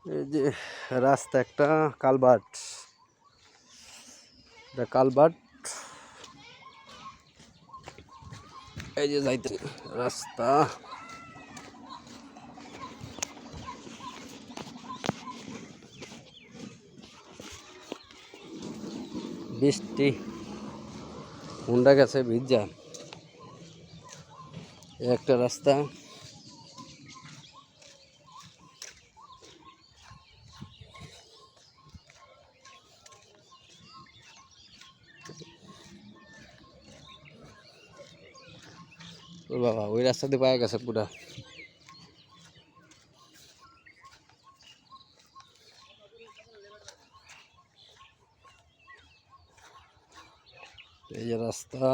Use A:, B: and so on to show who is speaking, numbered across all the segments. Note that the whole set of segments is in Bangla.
A: এই যে রাস্তা একটা কালভার্ট, এটা কালভার্ট। এই যে যাইতে রাস্তা, বৃষ্টি হুন্ডা গেছে ভিজা। একটা রাস্তা, ও বাবা ওই রাস্তা দিয়ে পায়ে গেছে পুরা। এই যে রাস্তা,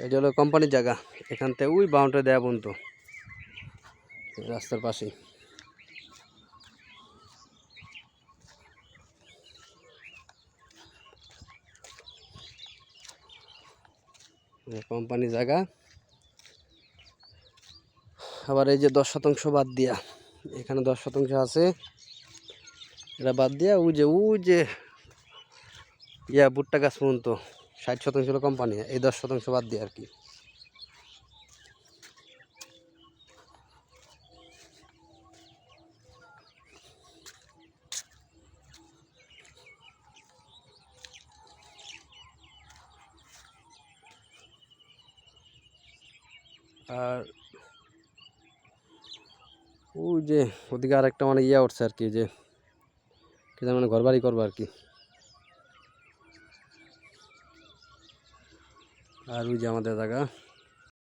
A: এটা হলো কোম্পানির জায়গা। এখান থেকে ওই বাউন্ডারি দেয়া পর্যন্ত রাস্তার পাশেই কোম্পানি জায়গা। আবার এই যে 10% বাদ দিয়া, এখানে 10% আছে, এটা বাদ দিয়া ওই যে ভুট্টা গাছ পর্যন্ত 60% হলো কোম্পানি, এই 10% বাদ দিয়ে আর কি। আর ওই যে ওদিকে আরেকটা মানে উঠছে আর কি, যে মানে ঘর বাড়ি করবো আর কি। আর ওই যে আমাদের জায়গা।